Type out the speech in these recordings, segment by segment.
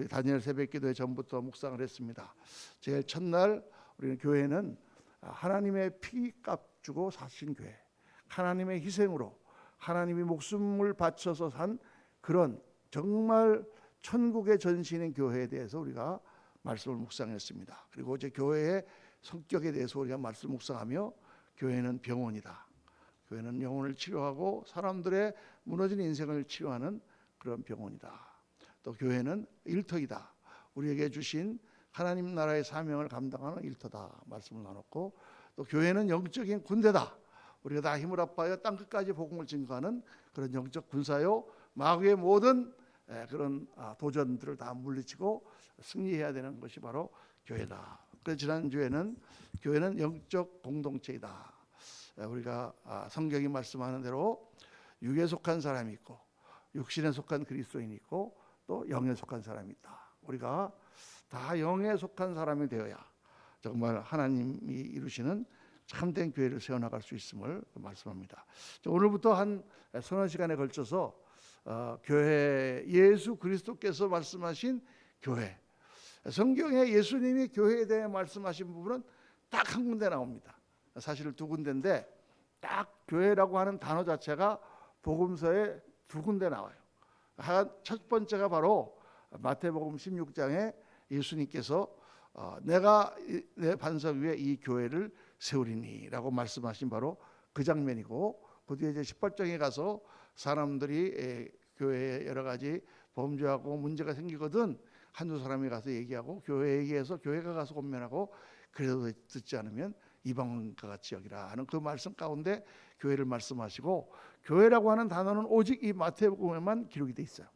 우리 다니엘 새벽기도회 전부터 묵상을 했습니다. 제일 첫날 우리는 교회는 하나님의 피값 주고 사신 교회, 하나님의 희생으로 하나님이 목숨을 바쳐서 산 그런 정말 천국의 전신인 교회에 대해서 우리가 말씀을 묵상했습니다. 그리고 이제 교회의 성격에 대해서 우리가 말씀을 묵상하며 교회는 병원이다. 교회는 영혼을 치료하고 사람들의 무너진 인생을 치료하는 그런 병원이다. 또 교회는 일터이다. 우리에게 주신 하나님 나라의 사명을 감당하는 일터다 말씀을 나눴고, 또 교회는 영적인 군대다. 우리가 다 힘을 합하여 땅끝까지 복음을 증거하는 그런 영적 군사요, 마귀의 모든 그런 도전들을 다 물리치고 승리해야 되는 것이 바로 교회다. 그래서 지난주에는 교회는 영적 공동체이다. 우리가 성경이 말씀하는 대로 육에 속한 사람이 있고 육신에 속한 그리스도인이 있고 또 영에 속한 사람이 있다. 우리가 다 영에 속한 사람이 되어야 정말 하나님이 이루시는 참된 교회를 세워나갈 수 있음을 말씀합니다. 오늘부터 한 서너 시간에 걸쳐서 교회, 예수 그리스도께서 말씀하신 교회, 성경에 예수님이 교회에 대해 말씀하신 부분은 딱 한 군데 나옵니다. 사실 두 군데인데 딱 교회라고 하는 단어 자체가 복음서에 두 군데 나와요. 첫 번째가 바로 마태복음 16장에 예수님께서 내가 내 반석 위에 이 교회를 세우리니 라고 말씀하신 바로 그 장면이고, 그 뒤에 이제 18장에 가서 사람들이 교회에 여러 가지 범죄하고 문제가 생기거든 한두 사람이 가서 얘기하고 교회 얘기해서 교회가 가서 권면하고 그래도 듣지 않으면 이방인과 같이 여기라 하는 그 말씀 가운데 교회를 말씀하시고, 교회라고 하는 단어는 오직 이 마태복음에만 기록이 돼 있어요.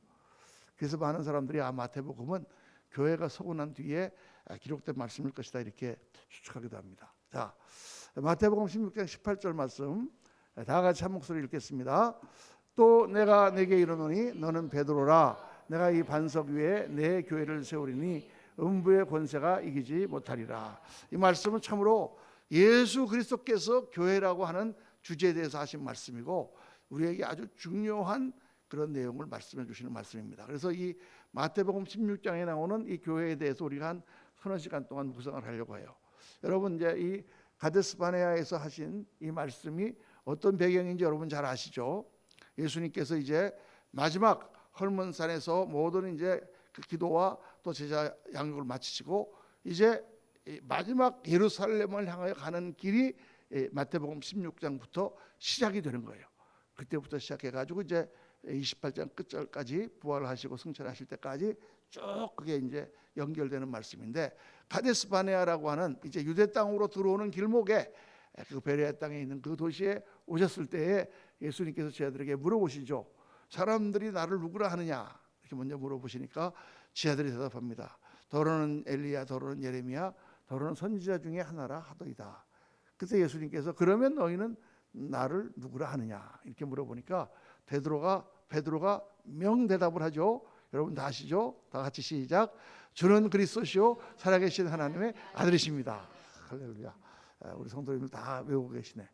그래서 많은 사람들이 마태복음은 교회가 서고 난 뒤에 기록된 말씀일 것이다 이렇게 추측하기도 합니다. 자, 마태복음 16장 18절 말씀 다 같이 한 목소리 읽겠습니다. 또 내가 내게 이르노니 너는 베드로라. 내가 이 반석 위에 내 교회를 세우리니 음부의 권세가 이기지 못하리라. 이 말씀은 참으로 예수 그리스도께서 교회라고 하는 주제에 대해서 하신 말씀이고 우리에게 아주 중요한 그런 내용을 말씀해 주시는 말씀입니다. 그래서 이 마태복음 16장에 나오는 이 교회에 대해서 우리가 한 서너 시간 동안 묵상을 하려고 해요. 여러분 이제 이 가데스 바네아에서 하신 이 말씀이 어떤 배경인지 여러분 잘 아시죠? 예수님께서 이제 마지막 헐몬산에서 모든 이제 그 기도와 또 제자 양육을 마치시고 이제 마지막 예루살렘을 향하여 가는 길이 마태복음 16장부터 시작이 되는 거예요. 그때부터 시작해가지고 이제 28장 끝절까지 부활하시고 승천하실 때까지 쭉 그게 이제 연결되는 말씀인데, 가데스 바네아라고 하는 이제 유대 땅으로 들어오는 길목에 그 베레아 땅에 있는 그 도시에 오셨을 때에 예수님께서 제자들에게 물어보시죠. 사람들이 나를 누구라 하느냐 이렇게 먼저 물어보시니까 제자들이 대답합니다. 더러는 엘리야, 더러는 예레미야, 더러는 선지자 중에 하나라 하더이다. 그때 예수님께서 그러면 너희는 나를 누구라 하느냐 이렇게 물어보니까 베드로가 명대답을 하죠. 여러분 다 아시죠? 다 같이 시작. 주는 그리스도시요 살아계신 하나님의 아들이십니다. 할렐루야. 우리 성도님들 다 외우고 계시네.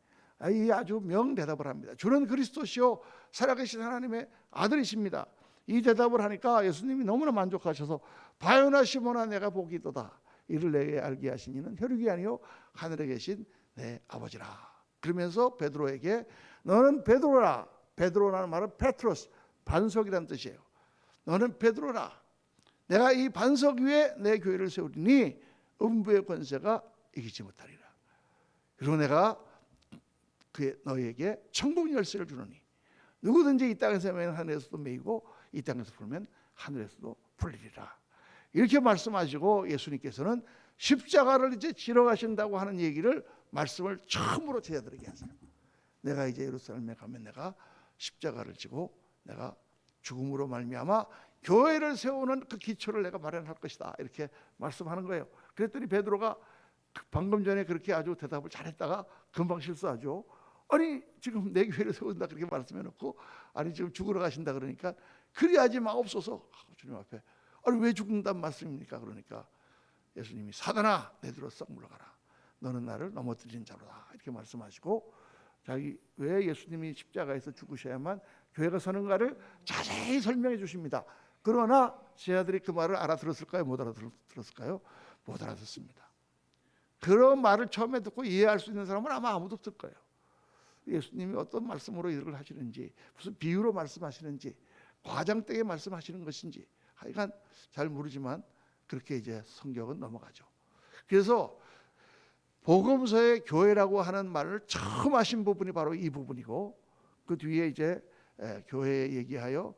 이 아주 명대답을 합니다. 주는 그리스도시요 살아계신 하나님의 아들이십니다. 이 대답을 하니까 예수님이 너무나 만족하셔서 바요나 시몬아 내가 복이 있도다. 이를 내게 알게 하신 이는 혈육이 아니요 하늘에 계신 내 아버지라. 그러면서 베드로에게 너는 베드로라. 베드로라는 말은 페트로스, 반석이라는 뜻이에요. 너는 베드로라. 내가 이 반석 위에 내 교회를 세우리니 음부의 권세가 이기지 못하리라. 그리고 내가 너희에게 천국 열쇠를 주노니 누구든지 이 땅에서 매면 하늘에서도 매이고 이 땅에서 풀면 하늘에서도 풀리리라. 이렇게 말씀하시고 예수님께서는 십자가를 이제 지러 가신다고 하는 얘기를 말씀을 처음으로 제자들에게 하세요. 내가 이제 예루살렘에 가면 내가 십자가를 지고 내가 죽음으로 말미암아 교회를 세우는 그 기초를 내가 마련할 것이다 이렇게 말씀하는 거예요. 그랬더니 베드로가 방금 전에 그렇게 아주 대답을 잘했다가 금방 실수하죠. 아니 지금 내 교회를 세운다 그렇게 말씀해놓고 아니 지금 죽으러 가신다 그러니까 그리하지 마옵소서. 주님 앞에 아니 왜 죽는단 말씀입니까? 그러니까 예수님이 사단아 내들어 썩 물러가라. 너는 나를 넘어뜨린 자로다 이렇게 말씀하시고 자기 왜 예수님이 십자가에서 죽으셔야만 교회가 서는가를 자세히 설명해 주십니다. 그러나 제 아들이 그 말을 알아들었을까요? 못 알아들었을까요? 못 알아듣습니다. 그런 말을 처음에 듣고 이해할 수 있는 사람은 아마 아무도 없을 거예요. 예수님이 어떤 말씀으로 이걸 하시는지, 무슨 비유로 말씀하시는지, 과장되게 말씀하시는 것인지 하여간 잘 모르지만 그렇게 이제 성경은 넘어가죠. 그래서 복음서의 교회라고 하는 말을 처음 하신 부분이 바로 이 부분이고, 그 뒤에 이제 교회 얘기하여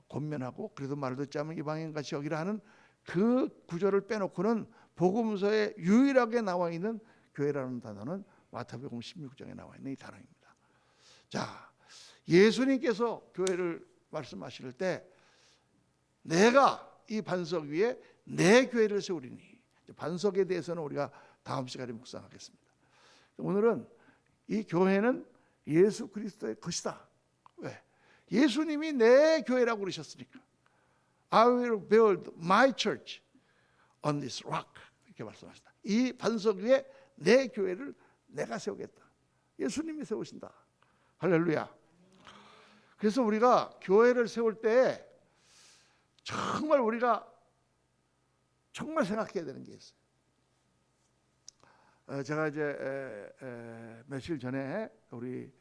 권면하고 그래도 말을 듣지 않으면 이방인같이 여기라 하는 그 구절을 빼놓고는 복음서에 유일하게 나와 있는 교회라는 단어는 마태복음 16장에 나와 있는 이 단어입니다. 자, 예수님께서 교회를 말씀하실 때 내가 이 반석 위에 내 교회를 세우리니, 반석에 대해서는 우리가 다음 시간에 묵상하겠습니다. 오늘은 이 교회는 예수 그리스도의 것이다. 왜? 예수님이 내 교회라고 그러셨으니까. I will build my church on this rock, 이렇게 말씀하셨다. 이 반석 위에 내 교회를 내가 세우겠다. 예수님이 세우신다. 할렐루야. 그래서 우리가 교회를 세울 때 정말 우리가 정말 생각해야 되는 게 있어요. 제가 이제 며칠 전에 우리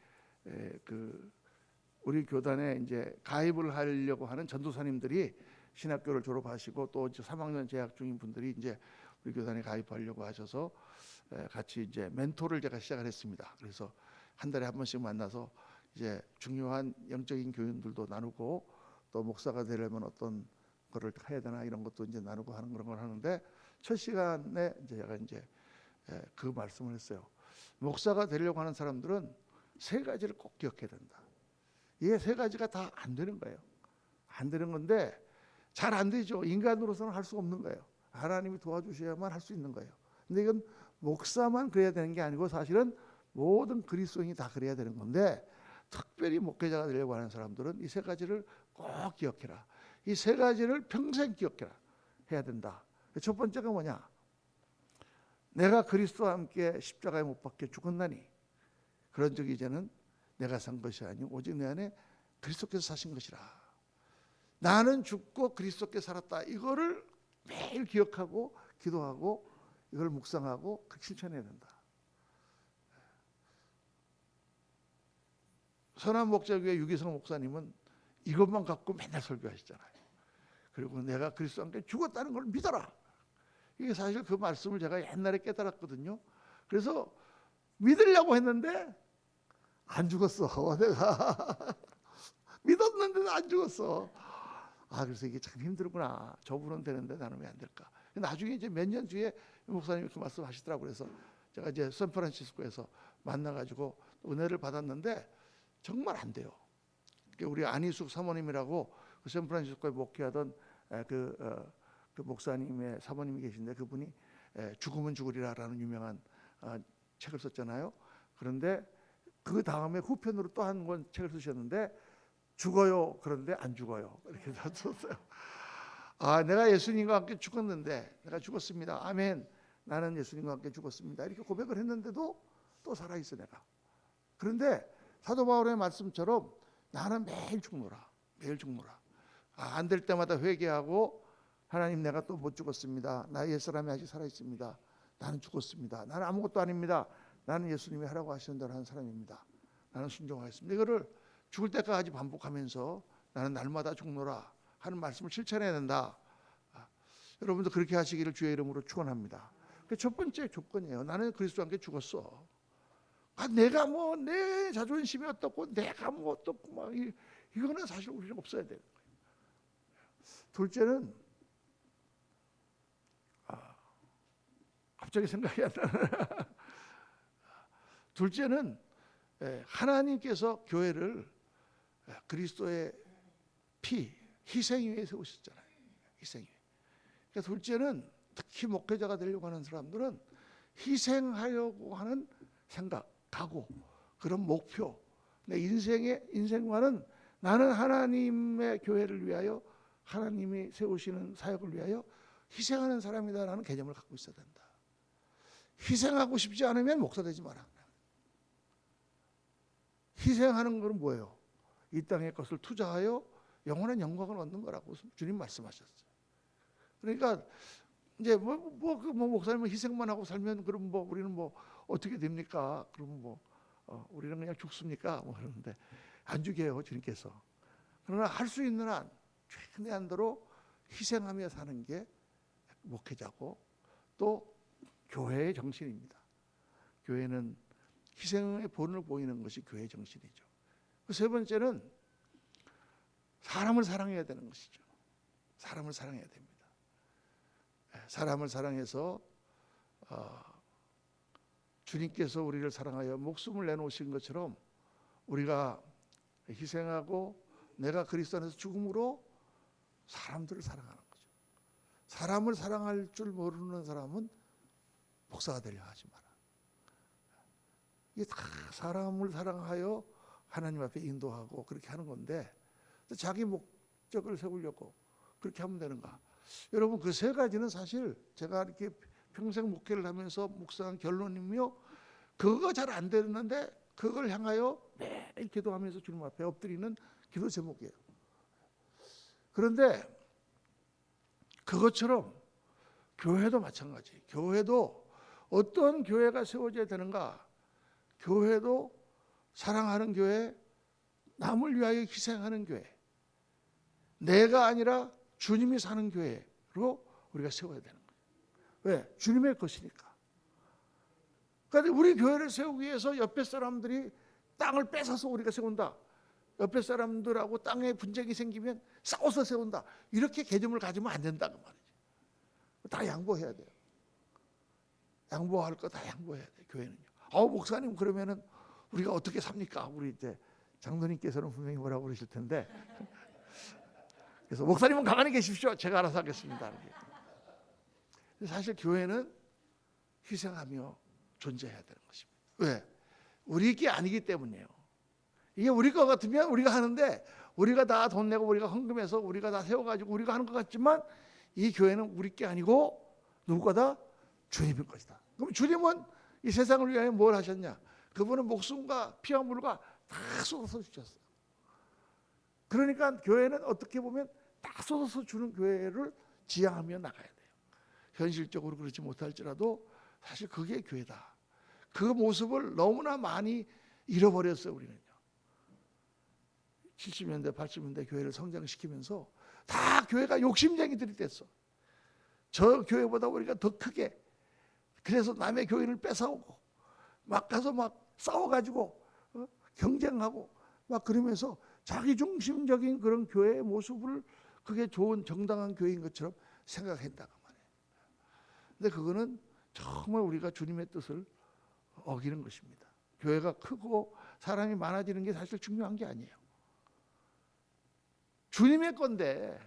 교단에 이제 가입을 하려고 하는 전도사님들이 신학교를 졸업하시고 또 이제 3학년 재학 중인 분들이 이제 우리 교단에 가입하려고 하셔서 같이 이제 멘토를 제가 시작을 했습니다. 그래서 한 달에 한 번씩 만나서 이제 중요한 영적인 교훈들도 나누고 또 목사가 되려면 어떤 거를 해야 되나 이런 것도 이제 나누고 하는 그런 걸 하는데, 첫 시간에 이제 제가 이제 그 말씀을 했어요. 목사가 되려고 하는 사람들은 세 가지를 꼭 기억해야 된다. 이게 세 가지가 다 안 되는 거예요. 안 되는 건데 잘 안 되죠. 인간으로서는 할 수 없는 거예요. 하나님이 도와주셔야만 할 수 있는 거예요. 근데 이건 목사만 그래야 되는 게 아니고 사실은 모든 그리스도인이 다 그래야 되는 건데, 특별히 목회자가 되려고 하는 사람들은 이 세 가지를 꼭 기억해라. 이 세 가지를 평생 기억해라. 해야 된다. 첫 번째가 뭐냐? 내가 그리스도와 함께 십자가에 못 박혀 죽었나니 그런 적이 이제는 내가 산 것이 아니오 오직 내 안에 그리스도께서 사신 것이라. 나는 죽고 그리스도께 살았다. 이거를 매일 기억하고 기도하고 이걸 묵상하고 그렇게 실천해야 된다. 선한 목자교회 유기성 목사님은 이것만 갖고 맨날 설교하시잖아요. 그리고 내가 그리스도와 함께 죽었다는 걸 믿어라. 이게 사실 그 말씀을 제가 옛날에 깨달았거든요. 그래서 믿으려고 했는데 안 죽었어. 내가 믿었는데도 안 죽었어. 그래서 이게 참 힘들구나. 저분은 되는데 나는 왜 안 될까? 나중에 이제 몇 년 뒤에 목사님이 그 말씀 하시더라고요. 그래서 제가 이제 샌프란시스코에서 만나가지고 은혜를 받았는데 정말 안 돼요. 우리 안희숙 사모님이라고 그 샌프란시스코에 목회하던 그 목사님의 사모님이 계신데, 그분이 죽으면 죽으리라라는 유명한 책을 썼잖아요. 그런데 그 다음에 후편으로 또 한 권 책을 쓰셨는데 죽어요. 그런데 안 죽어요. 이렇게 썼어요. 내가 예수님과 함께 죽었는데, 내가 죽었습니다. 아멘. 나는 예수님과 함께 죽었습니다. 이렇게 고백을 했는데도 또 살아있어 내가. 그런데 사도 바울의 말씀처럼 나는 매일 죽노라. 매일 죽노라. 안 될 때마다 회개하고, 하나님 내가 또 못 죽었습니다. 나의 옛사람이 아직 살아있습니다. 나는 죽었습니다. 나는 아무것도 아닙니다. 나는 예수님이 하라고 하시는 대로 하는 사람입니다. 나는 순종하겠습니다. 이거를 죽을 때까지 반복하면서 나는 날마다 죽노라 하는 말씀을 실천해야 된다. 여러분도 그렇게 하시기를 주의 이름으로 축원합니다. 첫 번째 조건이에요. 나는 그리스도와 함께 죽었어. 내가 뭐 내 자존심이 어떻고 내가 뭐 어떻고 막 이거는 사실 우리는 없어야 되는 거예요. 둘째는 갑자기 생각이 안 나네. 둘째는 하나님께서 교회를 그리스도의 피, 희생 위에 세우셨잖아요. 희생 위에. 그러니까 둘째는 특히 목회자가 되려고 하는 사람들은 희생하려고 하는 생각, 각오, 그런 목표, 내 인생관은 나는 하나님의 교회를 위하여, 하나님이 세우시는 사역을 위하여 희생하는 사람이다라는 개념을 갖고 있어야 된다. 희생하고 싶지 않으면 목사 되지 마라. 희생하는 것은 뭐예요? 이 땅의 것을 투자하여 영원한 영광을 얻는 거라고 주님 말씀하셨어요. 그러니까 이제 목사님은 희생만 하고 살면 그럼 우리는 어떻게 됩니까? 그러면 우리는 그냥 죽습니까? 그러는데 안 죽여요, 주님께서. 그러나 할 수 있는 한 최대한 대로 희생하며 사는 게 목회자고 또 교회의 정신입니다. 교회는 희생의 본을 보이는 것이 교회의 정신이죠. 세 번째는 사람을 사랑해야 되는 것이죠. 사람을 사랑해야 됩니다. 사람을 사랑해서 주님께서 우리를 사랑하여 목숨을 내놓으신 것처럼 우리가 희생하고 내가 그리스도 안에서 죽음으로 사람들을 사랑하는 거죠. 사람을 사랑할 줄 모르는 사람은 목사가 되려 하지 마라. 이게 다 사람을 사랑하여 하나님 앞에 인도하고 그렇게 하는 건데 자기 목적을 세우려고 그렇게 하면 되는가? 여러분 그 세 가지는 사실 제가 이렇게 평생 목회를 하면서 묵상한 결론이며 그거 잘 안 되는데 그걸 향하여 매일 기도하면서 주님 앞에 엎드리는 기도 제목이에요. 그런데 그것처럼 교회도 마찬가지. 교회도 어떤 교회가 세워져야 되는가? 교회도 사랑하는 교회, 남을 위하여 희생하는 교회, 내가 아니라 주님이 사는 교회로 우리가 세워야 되는 거예요. 왜? 주님의 것이니까. 그런데 우리 교회를 세우기 위해서 옆에 사람들이 땅을 뺏어서 우리가 세운다. 옆에 사람들하고 땅에 분쟁이 생기면 싸워서 세운다. 이렇게 개념을 가지면 안 된다고 말이죠. 다 양보해야 돼요. 양보할 거 다 양보해야 돼요. 교회는요. 목사님 그러면은 우리가 어떻게 삽니까? 우리 이제 장로님께서는 분명히 뭐라고 그러실 텐데. 그래서 목사님은 가만히 계십시오. 제가 알아서 하겠습니다. 사실 교회는 희생하며 존재해야 되는 것입니다. 왜? 우리 게 아니기 때문이에요. 이게 우리 거 같으면 우리가 하는데 우리가 다 돈 내고 우리가 헌금해서 우리가 다 세워가지고 우리가 하는 것 같지만 이 교회는 우리 게 아니고 누구보다 주님의 것이다. 그럼 주님은 이 세상을 위하여 뭘 하셨냐? 그분은 목숨과 피와 물과 다 쏟아서 주셨어요. 그러니까 교회는 어떻게 보면 다 쏟아서 주는 교회를 지향하며 나가야 돼요. 현실적으로 그렇지 못할지라도 사실 그게 교회다. 그 모습을 너무나 많이 잃어버렸어요. 우리는요. 70년대 80년대 교회를 성장시키면서 다 교회가 욕심쟁이들이 됐어. 저 교회보다 우리가 더 크게, 그래서 남의 교회를 뺏어오고 막 가서 막 싸워가지고 경쟁하고 막 그러면서 자기중심적인 그런 교회의 모습을 그게 좋은 정당한 교회인 것처럼 생각한다고 말이에요. 근데 그거는 정말 우리가 주님의 뜻을 어기는 것입니다. 교회가 크고 사람이 많아지는 게 사실 중요한 게 아니에요. 주님의 건데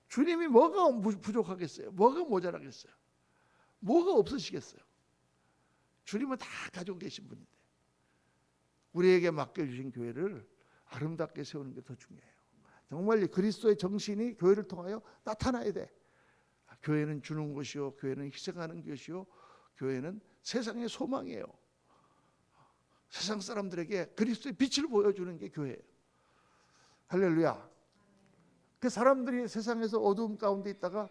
주님이 뭐가 부족하겠어요? 뭐가 모자라겠어요? 뭐가 없으시겠어요? 주님은 다 가지고 계신 분인데 우리에게 맡겨주신 교회를 아름답게 세우는 게 더 중요해요. 정말 그리스도의 정신이 교회를 통하여 나타나야 돼. 교회는 주는 것이요, 교회는 희생하는 것이요, 교회는 세상의 소망이에요. 세상 사람들에게 그리스도의 빛을 보여주는 게 교회예요. 할렐루야. 그 사람들이 세상에서 어두움 가운데 있다가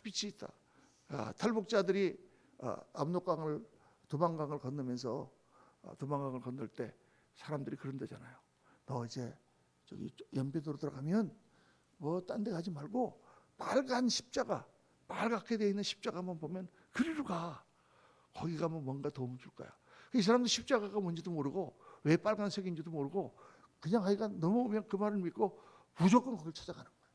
빛이 있다. 탈북자들이 압록강을 두만강을 건너면서 두만강을 건널 때 사람들이 그런다잖아요. 너 이제 저기 연배도로 들어가면 뭐 딴 데 가지 말고 빨간 십자가, 빨갛게 되어 있는 십자가만 보면 그리로 가. 거기 가면 뭔가 도움을 줄 거야. 이 사람도 십자가가 뭔지도 모르고 왜 빨간색인지도 모르고 그냥 하여간 넘어오면 그 말을 믿고 무조건 거길 찾아가는 거예요.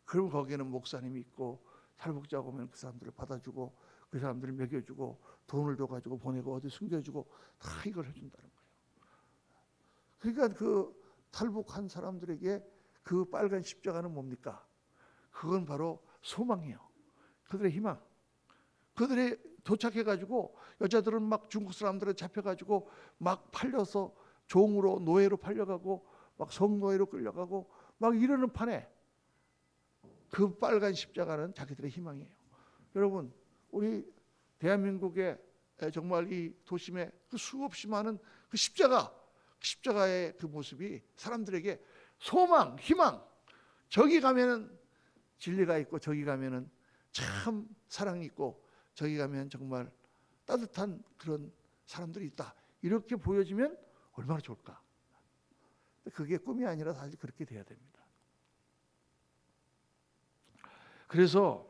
그러면 거기에는 목사님이 있고 탈북자가 오면 그 사람들을 받아주고 그 사람들을 먹여주고 돈을 줘가지고 보내고 어디 숨겨주고 다 이걸 해준다는 거예요. 그러니까 그 탈북한 사람들에게 그 빨간 십자가는 뭡니까? 그건 바로 소망이에요. 그들의 희망. 그들이 도착해가지고 여자들은 막 중국 사람들에 잡혀가지고 막 팔려서 종으로 노예로 팔려가고 막 성노예로 끌려가고 막 이러는 판에 그 빨간 십자가는 자기들의 희망이에요. 여러분 우리 대한민국의 정말 이 도심에 그 수없이 많은 그 십자가의 그 모습이 사람들에게 소망, 희망. 저기 가면은 진리가 있고 저기 가면은 참 사랑이 있고 저기 가면 정말 따뜻한 그런 사람들이 있다. 이렇게 보여지면 얼마나 좋을까. 그게 꿈이 아니라 사실 그렇게 돼야 됩니다. 그래서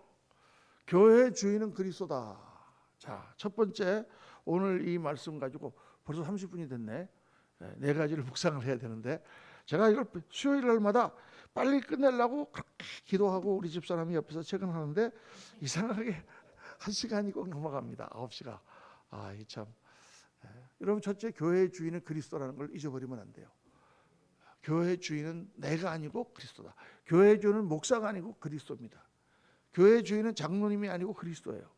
교회의 주인은 그리스도다. 자, 첫 번째 오늘 이 말씀 가지고 벌써 30분이 됐네. 네 가지를 묵상을 해야 되는데 제가 이걸 수요일 날마다 빨리 끝내려고 그렇게 기도하고 우리 집사람이 옆에서 체근하는데 이상하게 1시간이 꼭 넘어갑니다. 9시가. 이 참. 여러분, 첫째, 교회의 주인은 그리스도라는 걸 잊어버리면 안 돼요. 교회의 주인은 내가 아니고 그리스도다. 교회의 주인은 목사가 아니고 그리스도입니다. 교회의 주인은 장로님이 아니고 그리스도예요.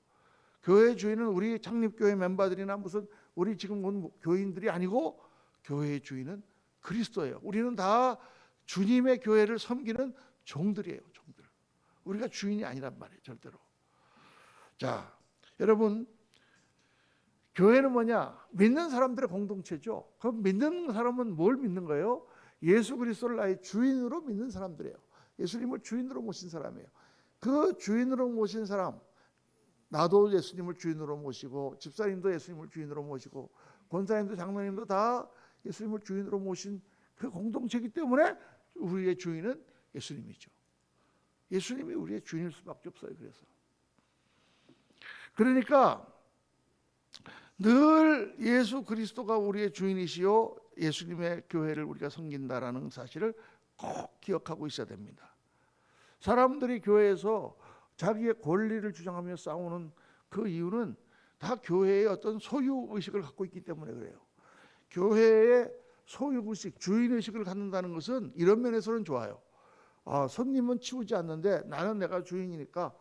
교회의 주인은 우리 창립교회 멤버들이나 무슨 우리 지금 온 교인들이 아니고 교회의 주인은 그리스도예요. 우리는 다 주님의 교회를 섬기는 종들이에요. 종들. 우리가 주인이 아니란 말이에요. 절대로. 자, 여러분, 교회는 뭐냐? 믿는 사람들의 공동체죠. 그럼 믿는 사람은 뭘 믿는 거예요? 예수 그리스도를 나의 주인으로 믿는 사람들이에요. 예수님을 주인으로 모신 사람이에요. 그 주인으로 모신 사람, 나도 예수님을 주인으로 모시고 집사님도 예수님을 주인으로 모시고 권사님도 장로님도 다 예수님을 주인으로 모신 그 공동체이기 때문에 우리의 주인은 예수님이죠. 예수님이 우리의 주인일 수밖에 없어요. 그러니까 늘 예수 그리스도가 우리의 주인이시요 예수님의 교회를 우리가 섬긴다라는 사실을 꼭 기억하고 있어야 됩니다. 사람들이 교회에서 자기의 권리를 주장하며 싸우는 그 이유는 다 교회의 어떤 소유의식을 갖고 있기 때문에 그래요. 교회의 소유의식, 주인의식을 갖는다는 것은 이런 면에서는 좋아요. 손님은 치우지 않는데 나는 내가 주인이니까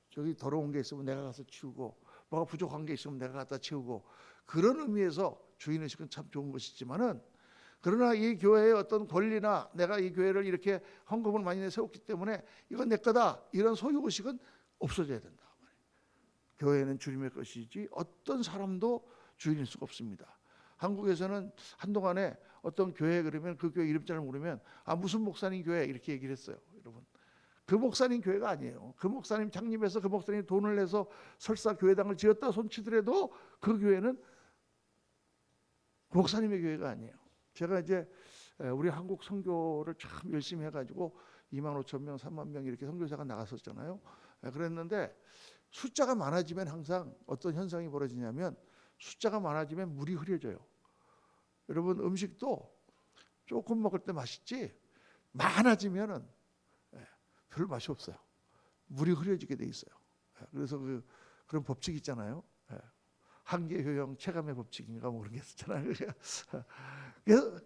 저기 더러운 게 있으면 내가 가서 치우고 뭐가 부족한 게 있으면 내가 갖다 치우고 그런 의미에서 주인의식은 참 좋은 것이지만은 그러나 이 교회의 어떤 권리나 내가 이 교회를 이렇게 헌금을 많이 세웠기 때문에 이건 내 거다 이런 소유의식은 없어져야 된다. 교회는 주님의 것이지 어떤 사람도 주인일 수가 없습니다. 한국에서는 한동안에 어떤 교회 그러면 그 교회 이름 잘 모르면 무슨 목사님 교회 이렇게 얘기를 했어요. 여러분, 그 목사님 교회가 아니에요. 그 목사님 창립해서 그 목사님 돈을 내서 설사 교회당을 지었다 손치더라도 그 교회는 목사님의 교회가 아니에요. 제가 이제 우리 한국 선교를 참 열심히 해가지고 2만 5천 명, 3만 명 이렇게 선교사가 나갔었잖아요. 그랬는데 숫자가 많아지면 항상 어떤 현상이 벌어지냐면 숫자가 많아지면 물이 흐려져요. 여러분, 음식도 조금 먹을 때 맛있지 많아지면은 별 맛이 없어요. 물이 흐려지게 돼 있어요. 그래서 그런 법칙 있잖아요. 한계 효용 체감의 법칙인가 뭐 그런 게 있었잖아요. 그래서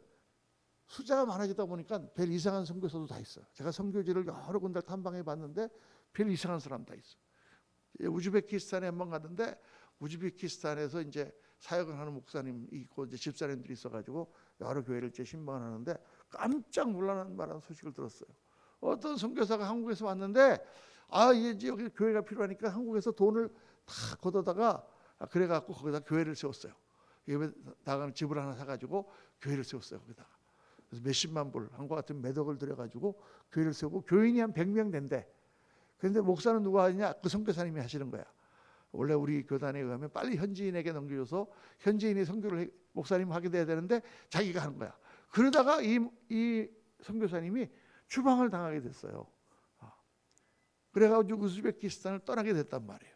숫자가 많아지다 보니까 별 이상한 선교사도 다 있어요. 제가 선교지를 여러 군데 탐방해 봤는데 별 이상한 사람 다 있어요. 우즈베키스탄에 한번 갔는데 우즈베키스탄에서 이제 사역을 하는 목사님 있고 이제 집사님들이 있어가지고 여러 교회를 이제 신방을 하는데 깜짝 놀라는 말하는 소식을 들었어요. 어떤 선교사가 한국에서 왔는데 이제 여기 교회가 필요하니까 한국에서 돈을 다 걷어다가 그래갖고 거기다 교회를 세웠어요. 예배당을 집을 하나 사가지고 교회를 세웠어요. 거기다가 그래서 몇십만 불 한국 같은 몇 억을 들여가지고 교회를 세우고 교인이 한 100명 된대. 그런데 목사는 누가 하느냐? 그 선교사님이 하시는 거야. 원래 우리 교단에 의하면 빨리 현지인에게 넘겨줘서 현지인이 선교를 목사님 하게 돼야 되는데 자기가 하는 거야. 그러다가 이 선교사님이 추방을 당하게 됐어요. 그래가지고 우즈베키스탄을 떠나게 됐단 말이에요.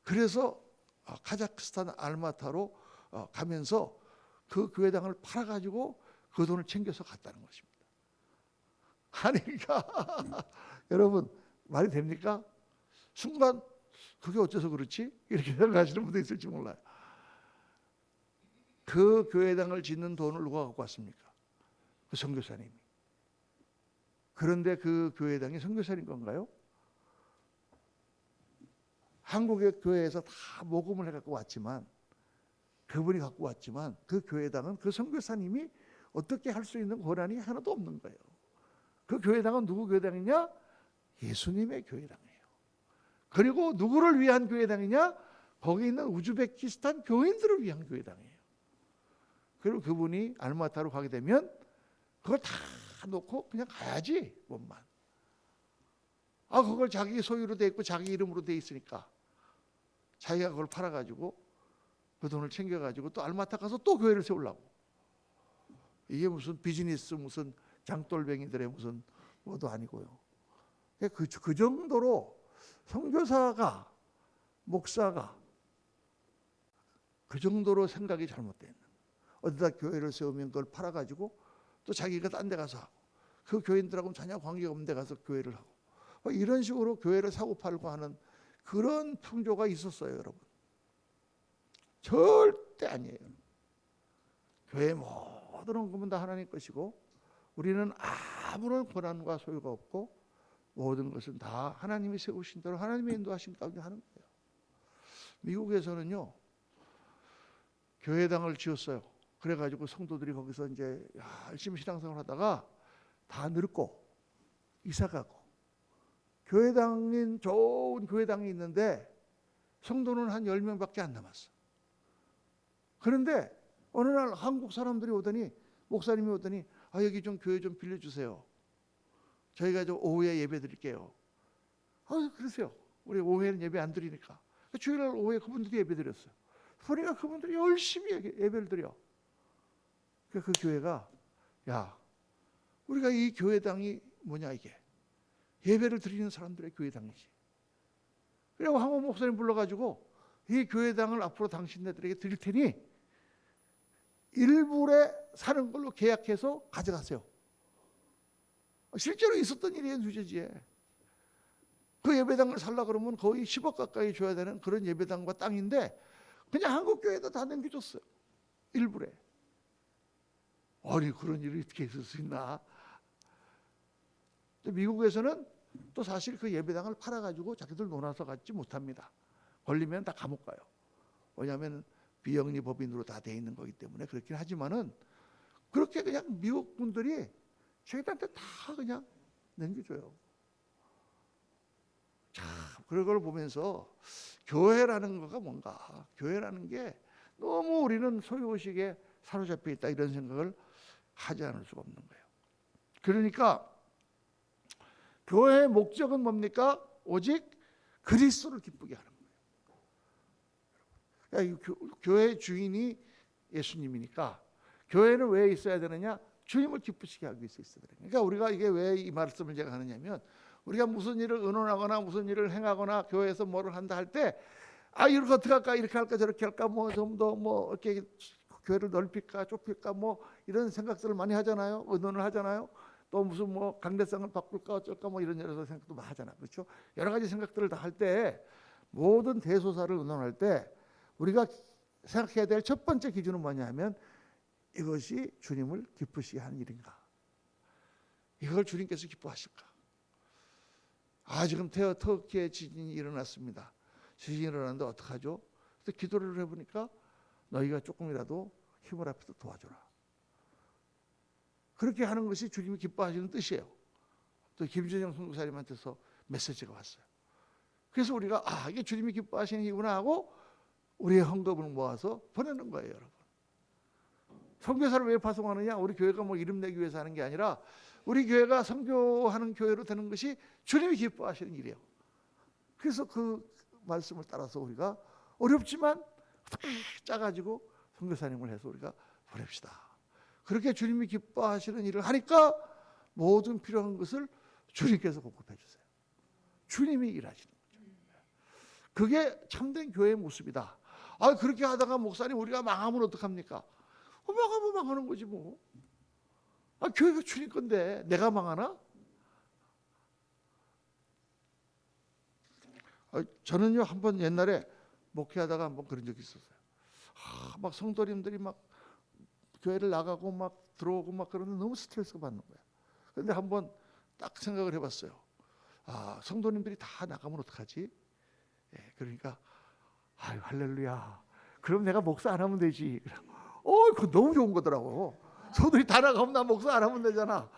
그래서 카자흐스탄 알마타로 가면서 그 교회당을 팔아가지고 그 돈을 챙겨서 갔다는 것입니다. 그러니까 여러분 말이 됩니까? 순간 그게 어째서 그렇지? 이렇게 생각하시는 분도 있을지 몰라요. 그 교회당을 짓는 돈을 누가 갖고 왔습니까? 그 선교사님이. 그런데 그 교회당이 선교사님 건가요? 한국의 교회에서 다 모금을 해갖고 왔지만 그분이 갖고 왔지만 그 교회당은 그 선교사님이 어떻게 할 수 있는 권한이 하나도 없는 거예요. 그 교회당은 누구 교회당이냐? 예수님의 교회당이에요. 그리고 누구를 위한 교회당이냐? 거기 있는 우즈베키스탄 교인들을 위한 교회당이에요. 그리고 그분이 알마타로 가게 되면 그걸 다 놓고 그냥 가야지 몸만. 그걸 자기 소유로 돼 있고 자기 이름으로 돼 있으니까 자기가 그걸 팔아가지고 그 돈을 챙겨가지고 또 알마타 가서 또 교회를 세우려고. 이게 무슨 비즈니스 무슨 장돌뱅이들의 무슨 뭐도 아니고요. 그 정도로 선교사가 목사가 그 정도로 생각이 잘못되어 있는. 어디다 교회를 세우면 그걸 팔아가지고 또 자기가 딴 데 가서 하고 그 교인들하고는 전혀 관계가 없는 데 가서 교회를 하고 이런 식으로 교회를 사고 팔고 하는 그런 풍조가 있었어요, 여러분. 절대 아니에요. 교회 모든 헌금은 다 하나님 것이고 우리는 아무런 권한과 소유가 없고 모든 것은 다 하나님이 세우신 대로 하나님의 인도하신 가운데 하는 거예요. 미국에서는요, 교회당을 지었어요. 그래가지고 성도들이 거기서 이제 열심히 신앙생활 하다가 다 늙고 이사가고 교회당인 좋은 교회당이 있는데 성도는 한 10명밖에 안 남았어. 그런데 어느 날 한국 사람들이 오더니 목사님이 오더니 여기 좀 교회 좀 빌려주세요. 저희가 좀 오후에 예배 드릴게요. 그러세요. 우리 오후에는 예배 안 드리니까. 주일날 오후에 그분들이 예배 드렸어요. 보니까 그분들이 열심히 예배를 드려. 그 교회가 우리가 이 교회당이 뭐냐 이게. 예배를 드리는 사람들의 교회당이지. 그리고 한국 목사님 불러가지고 이 교회당을 앞으로 당신네들에게 드릴 테니 일부에 사는 걸로 계약해서 가져가세요. 실제로 있었던 일이에요, 뉴저지에. 그 예배당을 살라 그러면 거의 10억 가까이 줘야 되는 그런 예배당과 땅인데 그냥 한국 교회에다 다 남겨줬어요. 일부에. 아니 그런 일이 어떻게 있을 수 있나? 미국에서는 또 사실 그 예배당을 팔아가지고 자기들 놀아서 갖지 못합니다. 걸리면 다 감옥 가요. 왜냐하면 비영리 법인으로 다 돼 있는 거기 때문에 그렇긴 하지만은 그렇게 그냥 미국 분들이 자기들한테 다 그냥 남겨줘요. 참 그런 걸 보면서 교회라는 거가 뭔가, 교회라는 게 너무 우리는 소유의식에 사로잡혀 있다 이런 생각을 하지 않을 수가 없는 거예요. 그러니까 교회의 목적은 뭡니까? 오직 그리스도를 기쁘게 하는 거예요. 그러니까 교회의 주인이 예수님이니까 교회는 왜 있어야 되느냐? 주님을 기쁘시게 하기 위해서 있어야 되는 거예요. 그러니까 우리가 이게 왜 이 말씀을 제가 하느냐면 우리가 무슨 일을 의논하거나 무슨 일을 행하거나 교회에서 뭐를 한다 할 때 이렇게 어떻게 할까 이렇게 할까 저렇게 할까 뭐 좀 더 뭐 이렇게 교회를 넓힐까 좁힐까 뭐 이런 생각들을 많이 하잖아요. 의논을 하잖아요. 또 무슨 뭐 강대상을 바꿀까 어쩔까 뭐 이런 여러 생각도 많이 하잖아요. 그렇죠? 여러 가지 생각들을 다 할 때 모든 대소사를 의논할 때 우리가 생각해야 될 첫 번째 기준은 뭐냐면 이것이 주님을 기쁘시게 하는 일인가? 이걸 주님께서 기뻐하실까? 지금 터키에 지진이 일어났습니다. 지진이 일어났는데 어떡하죠? 그래서 기도를 해보니까 너희가 조금이라도 힘을 합해서 도와줘라. 그렇게 하는 것이 주님이 기뻐하시는 뜻이에요. 또 김준영 선교사님한테서 메시지가 왔어요. 그래서 우리가 이게 주님이 기뻐하시는 일이구나 하고 우리의 헌금을 모아서 보내는 거예요, 여러분. 선교사를 왜 파송하느냐? 우리 교회가 뭐 이름 내기 위해서 하는 게 아니라 우리 교회가 선교하는 교회로 되는 것이 주님이 기뻐하시는 일이에요. 그래서 그 말씀을 따라서 우리가 어렵지만 짜가지고 선교사님을 해서 우리가 보냅시다. 그렇게 주님이 기뻐하시는 일을 하니까 모든 필요한 것을 주님께서 공급해 주세요. 주님이 일하시는 거죠. 그게 참된 교회의 모습이다. 그렇게 하다가 목사님 우리가 망하면 어떡합니까? 망하면 망하는 거지 뭐. 교회가 주님 건데 내가 망하나? 저는요 한번 옛날에 목회하다가 한번 그런 적이 있었어요. 막 성도님들이 막 교회를 나가고 막 들어오고 막 그러는데 너무 스트레스가 받는 거야. 그런데 한번 딱 생각을 해봤어요. 성도님들이 다 나가면 어떡하지? 그러니까 할렐루야. 그럼 내가 목사 안 하면 되지. 그거 너무 좋은 거더라고. 성도들이 다 나가면 나 목사 안 하면 되잖아.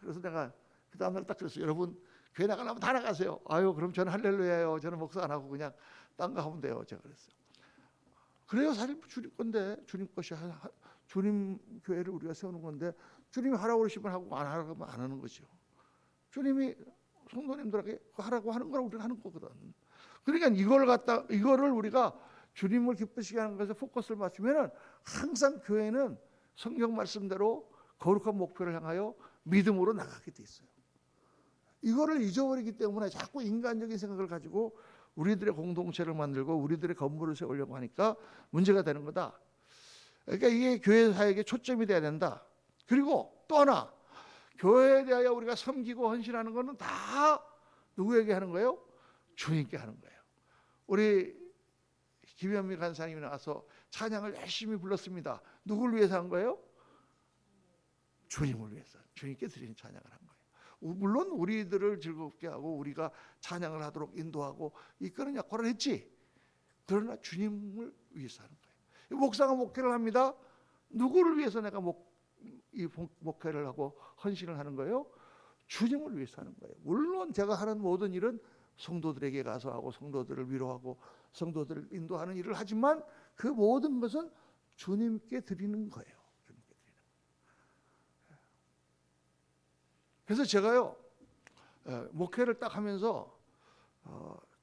그래서 내가 그 다음날 딱 그랬어요. 여러분 교회 나가려면 다 나가세요. 그럼 저는 할렐루야예요. 저는 목사 안 하고 그냥 딴 거 하면 돼요. 제가 그랬어요. 그래요. 사실 주님 건데 주님 것이 주님 교회를 우리가 세우는 건데 주님이 하라고 그러시면 하고 안 하라고 하면 안 하는 거죠. 주님이 성도님들에게 하라고 하는 걸 우리가 하는 거거든. 그러니까 이거를 우리가 주님을 기쁘시게 하는 것에 포커스를 맞추면은 항상 교회는 성경 말씀대로 거룩한 목표를 향하여 믿음으로 나가게 돼 있어요. 이거를 잊어버리기 때문에 자꾸 인간적인 생각을 가지고 우리들의 공동체를 만들고 우리들의 건물을 세우려고 하니까 문제가 되는 거다. 그러니까 이게 교회 사역의 초점이 돼야 된다. 그리고 또 하나, 교회에 대하여 우리가 섬기고 헌신하는 것은 다 누구에게 하는 거예요? 주님께 하는 거예요. 우리 김현미 간사님이 나와서 찬양을 열심히 불렀습니다. 누굴 위해서 한 거예요? 주님을 위해서, 주님께 드리는 찬양을 한 거예요. 물론 우리들을 즐겁게 하고 우리가 찬양을 하도록 인도하고 이끄는 역할을 했지. 그러나 주님을 위해서 하는 거예요. 목사가 목회를 합니다. 누구를 위해서 내가 이 목회를 하고 헌신을 하는 거예요? 주님을 위해서 하는 거예요. 물론 제가 하는 모든 일은 성도들에게 가서 하고 성도들을 위로하고 성도들을 인도하는 일을 하지만 그 모든 것은 주님께 드리는 거예요. 주님께 드리는 거예요. 그래서 제가요 목회를 딱 하면서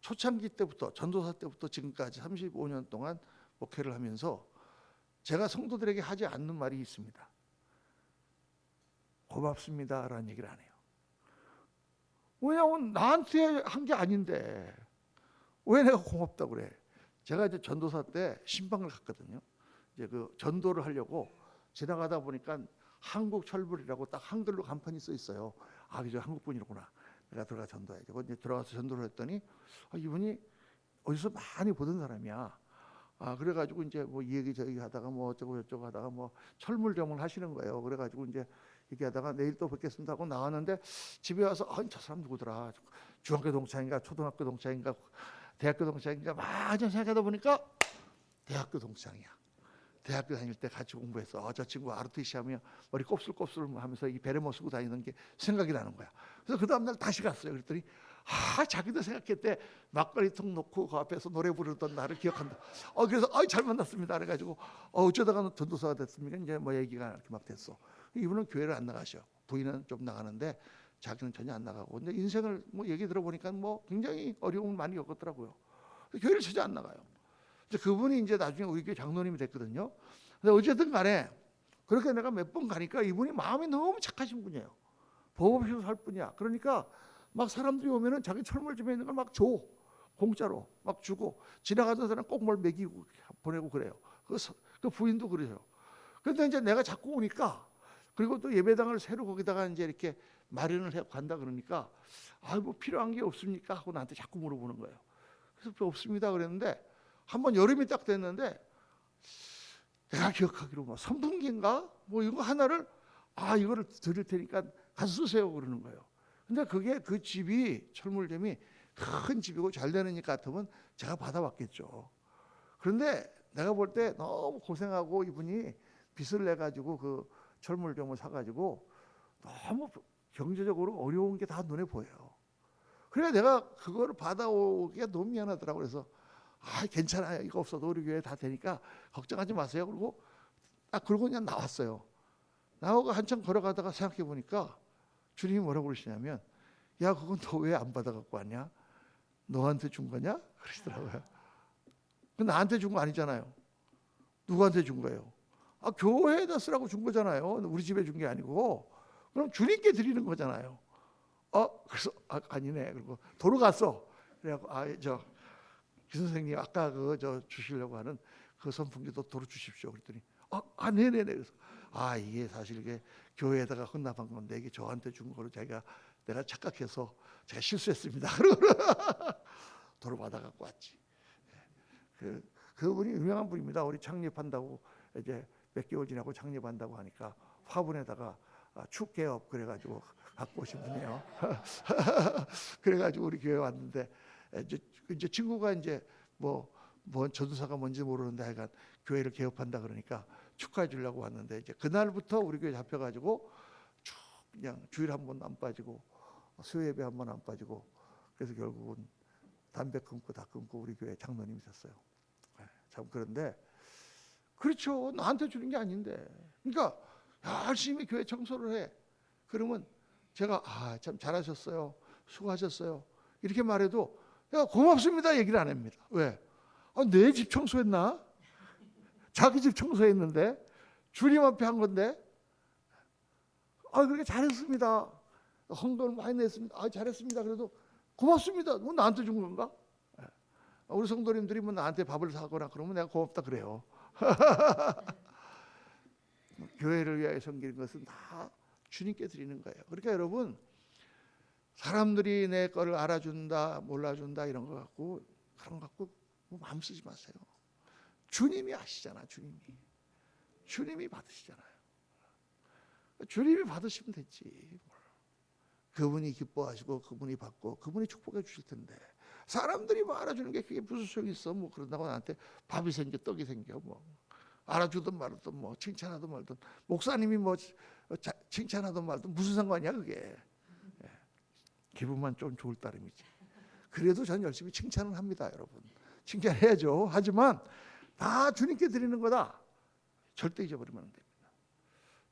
초창기 때부터 전도사 때부터 지금까지 35년 동안 목회를 하면서 제가 성도들에게 하지 않는 말이 있습니다. 고맙습니다라는 얘기를 안 해요. 왜냐하면 나한테 한 게 아닌데 왜 내가 고맙다고 그래? 제가 이제 전도사 때 신방을 갔거든요. 이제 그 전도를 하려고 지나가다 보니까 한국철불이라고 딱 한글로 간판이 써 있어요. 아, 이제 한국 분이구나. 내가 들어가 전도해야지. 이제 들어가서 전도를 했더니 이분이 어디서 많이 보던 사람이야. 그래가지고 이제 뭐 이 얘기 저 얘기 하다가 뭐 어쩌고 저쩌고 하다가 뭐 철물점을 하시는 거예요. 그래가지고 이제 얘기하다가 내일 또 뵙겠습니다 하고 나왔는데 집에 와서 저 사람 누구더라? 중학교 동창인가 초등학교 동창인가 대학교 동창인가 막 생각하다 보니까 대학교 동창이야. 대학교 다닐 때 같이 공부해서 저 친구 아르티시 하며 머리 곱슬곱슬 하면서 이 베레모 쓰고 다니는 게 생각이 나는 거야. 그래서 그 다음날 다시 갔어요. 그랬더니 자기도 생각했대. 막걸리통 놓고 그 앞에서 노래 부르던 나를 기억한다. 그래서 잘 만났습니다. 그래가지고 어쩌다가 전도사가 됐습니까? 이제 뭐 얘기가 이렇게 막 됐어. 이분은 교회를 안 나가셔. 부인은 좀 나가는데 자기는 전혀 안 나가고. 근데 인생을 뭐 얘기 들어보니까 뭐 굉장히 어려움을 많이 겪었더라고요. 교회를 전혀 안 나가요. 그분이 이제 나중에 우리 교회 장로님이 됐거든요. 근데 어쨌든 간에 그렇게 내가 몇 번 가니까 이분이 마음이 너무 착하신 분이에요. 법 없이도 살 분이야. 그러니까 막 사람들이 오면은 자기 철물점에 있는 걸 막 줘. 공짜로 막 주고 지나가던 사람 꼭 뭘 먹이고 보내고 그래요. 그 부인도 그러세요. 그런데 이제 내가 자꾸 오니까 그리고 또 예배당을 새로 거기다가 이제 이렇게 마련을 해 간다 그러니까 뭐 필요한 게 없습니까? 하고 나한테 자꾸 물어보는 거예요. 그래서 없습니다 그랬는데 한번 여름이 딱 됐는데 내가 기억하기로 뭐 선풍기인가 뭐 이거 하나를 이거를 드릴 테니까 가서 쓰세요 그러는 거예요. 근데 그게 그 집이 철물점이 큰 집이고 잘 되는 집 같으면 제가 받아왔겠죠. 그런데 내가 볼 때 너무 고생하고 이분이 빚을 내 가지고 그 철물점을 사 가지고 너무 경제적으로 어려운 게 다 눈에 보여요. 그래 내가 그거를 받아오기가 너무 미안하더라고. 그래서 괜찮아요. 이거 없어도 우리 교회 다 되니까 걱정하지 마세요. 그리고 그러고 그냥 나왔어요. 나오고 한참 걸어가다가 생각해 보니까 주님이 뭐라고 그러시냐면 야 그건 너 왜 안 받아갖고 왔냐? 너한테 준 거냐? 그러시더라고요. 나한테 준 거 아니잖아요. 누구한테 준 거예요? 교회에다 쓰라고 준 거잖아요. 우리 집에 준 게 아니고. 그럼 주님께 드리는 거잖아요. 그래서 아니네. 그리고 돌아갔어. 그래갖고 기 선생님 아까 주시려고 하는 그 선풍기도 도로 주십시오. 그랬더니 네네네. 그래서 이게 사실 이게 교회에다가 헌납한 건데 이게 저한테 준 거로 내가 착각해서 제가 실수했습니다. 그러고 도로 받아갖고 왔지. 그분이 유명한 분입니다. 우리 창립한다고 이제 몇 개월 지나고 창립한다고 하니까 화분에다가 축개업 그래가지고 갖고 오신 분이에요. 그래가지고 우리 교회 왔는데 이제 친구가 이제 뭐 전도사가 뭔지 모르는데 하여간 교회를 개업한다 그러니까 축하해 주려고 왔는데 이제 그날부터 우리 교회 잡혀가지고 쭉 그냥 주일 한 번 안 빠지고 수요 예배 한 번 안 빠지고 그래서 결국은 담배 끊고 다 끊고 우리 교회 장로님이 됐어요. 참 그런데 그렇죠. 나한테 주는 게 아닌데. 그러니까 열심히 교회 청소를 해. 그러면 제가 참 잘하셨어요. 수고하셨어요. 이렇게 말해도 야, 고맙습니다 얘기를 안 합니다. 왜? 내 집 청소했나? 자기 집 청소했는데 주님 앞에 한 건데 그렇게 잘했습니다. 헌금을 많이 냈습니다. 잘했습니다. 그래도 고맙습니다. 뭐 나한테 준 건가? 우리 성도님들이 뭐 나한테 밥을 사거나 그러면 내가 고맙다 그래요. 교회를 위하여 섬기는 것은 다 주님께 드리는 거예요. 그러니까 여러분, 사람들이 내 거를 알아준다 몰라준다 이런 거 갖고 그런 거 갖고 뭐 마음 쓰지 마세요. 주님이 아시잖아. 주님이 받으시잖아요. 주님이 받으시면 됐지. 그분이 기뻐하시고 그분이 받고 그분이 축복해 주실 텐데 사람들이 뭐 알아주는 게 그게 무슨 소용이 있어. 뭐 그런다고 나한테 밥이 생겨 떡이 생겨 뭐 알아주든 말든 뭐 칭찬하든 말든 목사님이 뭐 칭찬하든 말든 무슨 상관이야 그게. 기분만 좀 좋을 따름이지. 그래도 전 열심히 칭찬을 합니다. 여러분 칭찬해야죠. 하지만 다 주님께 드리는 거다. 절대 잊어버리면 안 됩니다.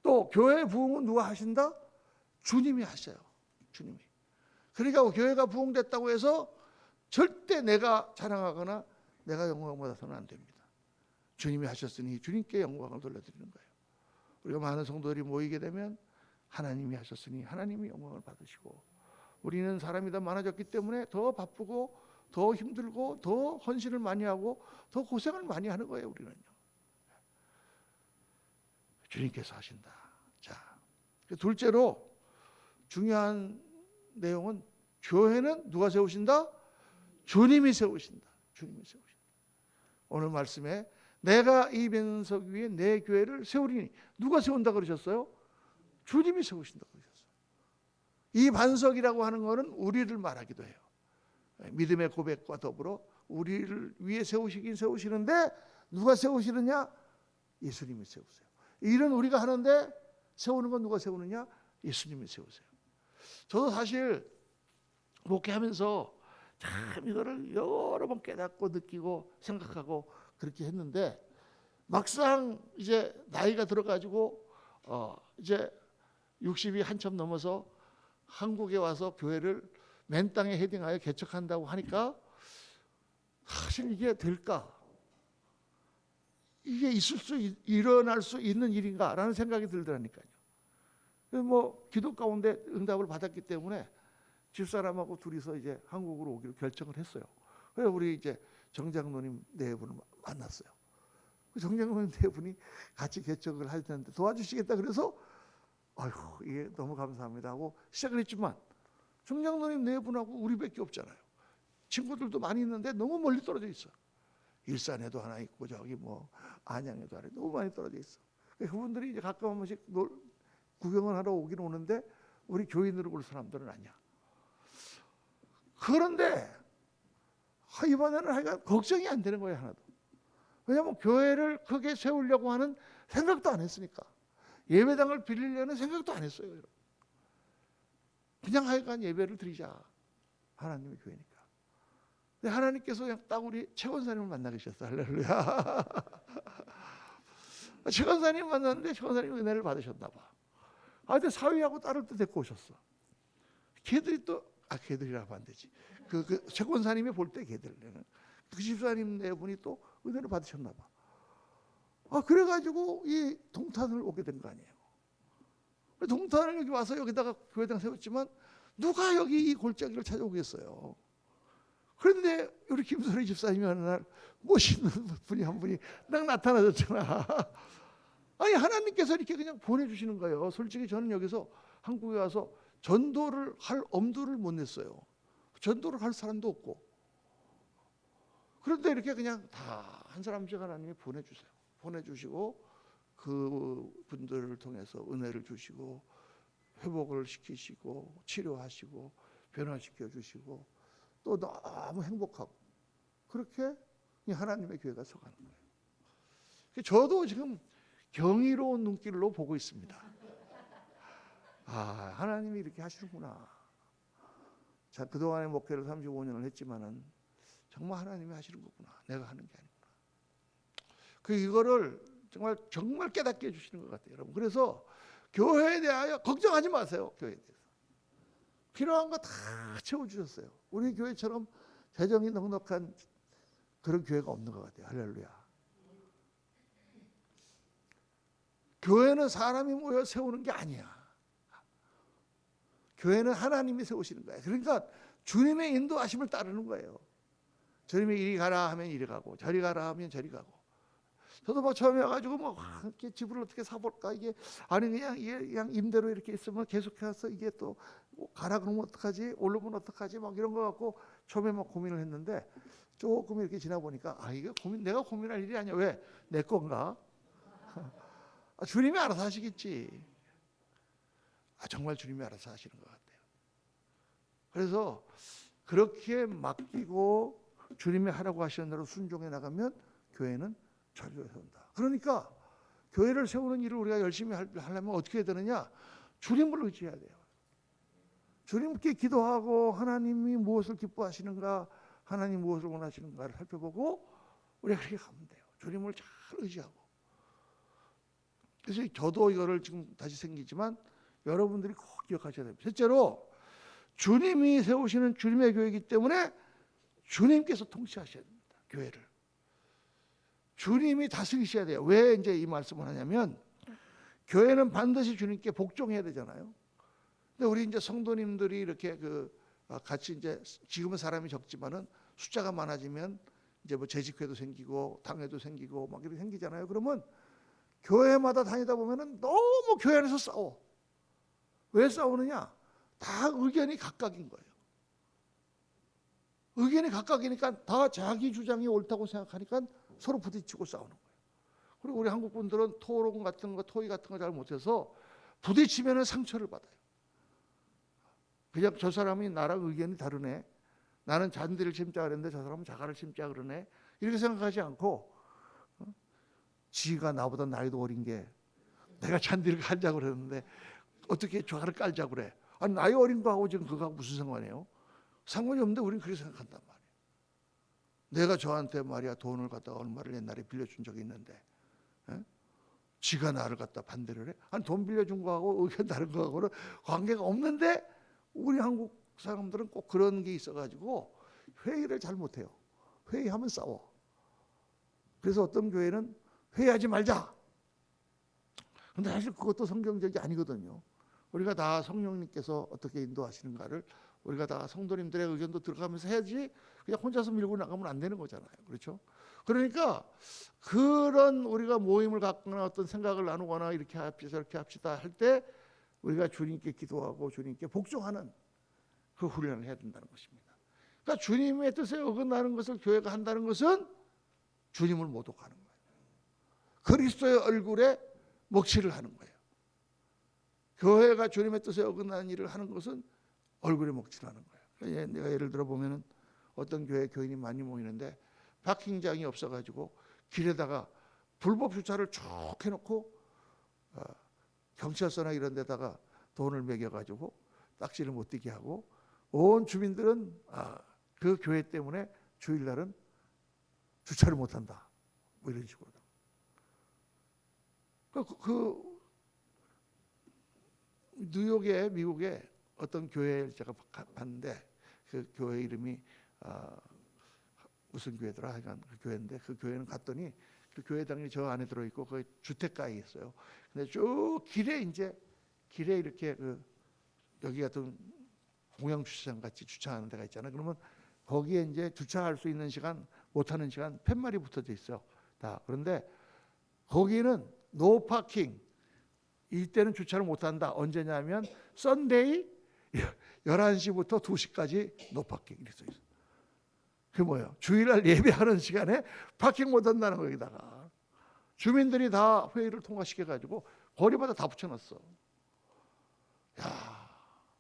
또 교회 부흥은 누가 하신다? 주님이 하셔요. 주님이. 그러니까 교회가 부흥됐다고 해서 절대 내가 자랑하거나 내가 영광을 받아서는 안 됩니다. 주님이 하셨으니 주님께 영광을 돌려드리는 거예요. 우리가 많은 성도들이 모이게 되면 하나님이 하셨으니 하나님이 영광을 받으시고 우리는 사람이 더 많아졌기 때문에 더 바쁘고 더 힘들고 더 헌신을 많이 하고 더 고생을 많이 하는 거예요. 우리는요. 주님께서 하신다. 자, 둘째로 중요한 내용은 교회는 누가 세우신다? 주님이 세우신다. 주님이 세우신다. 오늘 말씀에 내가 이 반석 위에 내 교회를 세우리니 누가 세운다 그러셨어요? 주님이 세우신다 그러셨어요. 이 반석이라고 하는 것은 우리를 말하기도 해요. 믿음의 고백과 더불어 우리를 위해 세우시긴 세우시는데 누가 세우시느냐? 예수님이 세우세요. 일은 우리가 하는데 세우는 건 누가 세우느냐? 예수님이 세우세요. 저도 사실 목회하면서 참 이거를 여러 번 깨닫고 느끼고 생각하고 그렇게 했는데 막상 이제 나이가 들어가지고 이제 60이 한참 넘어서 한국에 와서 교회를 맨 땅에 헤딩하여 개척한다고 하니까 사실 이게 될까? 이게 일어날 수 있는 일인가라는 생각이 들더라니까요. 뭐 기도 가운데 응답을 받았기 때문에 집사람하고 둘이서 이제 한국으로 오기로 결정을 했어요. 그래서 우리 이제 정장로님 네 분을 만났어요. 정장로님 네 분이 같이 개척을 할 텐데 도와주시겠다 그래서 아이고 이게 너무 감사합니다 하고 시작을 했지만 정장로님 네 분하고 우리밖에 없잖아요. 친구들도 많이 있는데 너무 멀리 떨어져 있어. 일산에도 하나 있고 저기 뭐 안양에도 하나 너무 많이 떨어져 있어. 그분들이 이제 가끔 한 번씩 구경을 하러 오긴 오는데 우리 교인으로 볼 사람들은 아니야. 그런데 이번에는 하여간 걱정이 안 되는 거예요. 하나도. 왜냐하면 교회를 크게 세우려고 하는 생각도 안 했으니까. 예배당을 빌리려는 생각도 안 했어요. 여러분. 그냥 하여간 예배를 드리자. 하나님의 교회니까. 근데 하나님께서 그냥 딱 우리 최 권사님을 만나 계셨어. 할렐루야. 최 권사님 만났는데 최 권사님 은혜를 받으셨나 봐. 근데 사위하고 딸을 또 데리고 오셨어. 걔들이 또 걔들이라고 하면 안 되지. 최 권사님이 볼 때 걔들. 그 집사님 네 분이 또 은혜를 받으셨나 봐. 그래가지고 이 동탄을 오게 된 거 아니에요. 동탄을 여기 와서 여기다가 교회당 세웠지만 누가 여기 이 골짜기를 찾아오겠어요. 그런데 우리 김소리 집사님이 어느 날 멋있는 분이 한 분이 딱 나타나셨잖아. 아니 하나님께서 이렇게 그냥 보내주시는 거예요. 솔직히 저는 여기서 한국에 와서 전도를 할 엄두를 못 냈어요. 전도를 할 사람도 없고. 그런데 이렇게 그냥 다 한 사람씩 하나님이 보내주시고 그 분들을 통해서 은혜를 주시고 회복을 시키시고 치료하시고 변화시켜 주시고 또 너무 행복하고 그렇게 하나님의 교회가 서가는 거예요. 저도 지금 경이로운 눈길로 보고 있습니다. 하나님이 이렇게 하시는구나. 자, 그동안의 목회를 35년을 했지만은 정말 하나님이 하시는 거구나. 내가 하는 게 아니구나. 이거를 정말 깨닫게 해주시는 것 같아요, 여러분. 그래서 교회에 대하여 걱정하지 마세요. 교회에 대해서 필요한 거 다 채워주셨어요. 우리 교회처럼 재정이 넉넉한 그런 교회가 없는 것 같아요. 할렐루야. 교회는 사람이 모여 세우는 게 아니야. 교회는 하나님이 세우시는 거예요. 그러니까 주님의 인도하심을 따르는 거예요. 주님이 이리 가라 하면 이리 가고, 저리 가라 하면 저리 가고. 저도 막 처음에 와가지고 뭐 이렇게 집을 어떻게 사볼까, 이게 아니 그냥 임대로 이렇게 있으면 계속해서 이게 또 가라 그러면 어떡하지, 오르면 어떡하지, 막 이런 거 갖고 처음에 막 고민을 했는데 조금 이렇게 지나 보니까 이게 내가 고민할 일이 아니야. 왜? 내 건가? 주님이 알아서 하시겠지. 정말 주님이 알아서 하시는 것 같아요. 그래서 그렇게 맡기고 주님이 하라고 하시는 대로 순종해 나가면 교회는 절로 세운다. 그러니까 교회를 세우는 일을 우리가 열심히 하려면 어떻게 해야 되느냐? 주님을 의지해야 돼요. 주님께 기도하고 하나님이 무엇을 기뻐하시는가, 하나님 무엇을 원하시는가를 살펴보고 우리가 그렇게 가면 돼요. 주님을 잘 의지하고. 그래서 저도 이거를 지금 다시 생기지만 여러분들이 꼭 기억하셔야 됩니다. 실제로 주님이 세우시는 주님의 교회이기 때문에 주님께서 통치하셔야 됩니다. 교회를. 주님이 다스리셔야 돼요. 왜 이제 이 말씀을 하냐면 교회는 반드시 주님께 복종해야 되잖아요. 근데 우리 이제 성도님들이 이렇게 같이 이제 지금은 사람이 적지만은 숫자가 많아지면 이제 뭐 재직회도 생기고 당회도 생기고 막 이렇게 생기잖아요. 그러면 교회마다 다니다 보면은 너무 교회 안에서 싸워. 왜 싸우느냐? 다 의견이 각각인 거예요. 의견이 각각이니까 다 자기 주장이 옳다고 생각하니까 서로 부딪히고 싸우는 거예요. 그리고 우리 한국 분들은 토론 같은 거, 토의 같은 거 잘 못해서 부딪히면 상처를 받아요. 그냥 저 사람이 나랑 의견이 다르네. 나는 잔디를 심자 그랬는데 저 사람은 자갈을 심자 그러네. 이렇게 생각하지 않고 지가 나보다 나이도 어린 게 내가 잔디를 깔자고 그랬는데 어떻게 자갈을 깔자고 그래. 아니 나이 어린 거하고 지금 그거하고 무슨 상관이에요? 상관이 없는데 우리는 그렇게 생각한단 말이에요. 내가 저한테 말이야 돈을 갖다가 얼마를 옛날에 빌려준 적이 있는데 지가 나를 갖다 반대를 해? 아니 돈 빌려준 거하고 의견 다른 거하고는 관계가 없는데 우리 한국 사람들은 꼭 그런 게 있어가지고 회의를 잘 못해요. 회의하면 싸워. 그래서 어떤 교회는 회의하지 말자. 근데 사실 그것도 성경적이 아니거든요. 우리가 다 성령님께서 어떻게 인도하시는가를 우리가 다 성도님들의 의견도 들어가면서 해야지 그냥 혼자서 밀고 나가면 안 되는 거잖아요. 그렇죠? 그러니까 그런 우리가 모임을 갖거나 어떤 생각을 나누거나 이렇게 합시다 저렇게 합시다 할 때 우리가 주님께 기도하고 주님께 복종하는 그 훈련을 해야 된다는 것입니다. 그러니까 주님의 뜻에 어긋나는 것을 교회가 한다는 것은 주님을 모독하는 거예요. 그리스도의 얼굴에 먹칠을 하는 거예요. 교회가 주님의 뜻에 어긋나는 일을 하는 것은 얼굴에 먹칠하는 거예요. 내가 예를 들어 보면은 어떤 교회 교인이 많이 모이는데 파킹장이 없어가지고 길에다가 불법 주차를 쭉 해놓고 경찰서나 이런 데다가 돈을 매겨가지고 딱지를 못 띄게 하고 온 주민들은 그 교회 때문에 주일날은 주차를 못한다. 뭐 이런 식으로. 뉴욕에 미국에 어떤 교회를 제가 봤는데 그 교회 이름이 무슨 교회더라 하여간 그 교회인데 그 교회는 갔더니 그 교회당이 저 안에 들어있고 그 주택가에 있어요. 근데 쭉 길에 이렇게 여기 같은 공영 주차장 같이 주차하는 데가 있잖아요. 그러면 거기에 이제 주차할 수 있는 시간 못하는 시간 팻말이 붙어져 있어요. 다. 그런데 거기는 노 파킹. 이때는 주차를 못한다. 언제냐면 썬데이 11시부터 2시까지 노 파킹 이렇게 써 있어요. 그게 뭐예요? 주일날 예배하는 시간에 파킹 못한다는 거기다가 주민들이 다 회의를 통과시켜가지고 거리마다 다 붙여놨어. 야,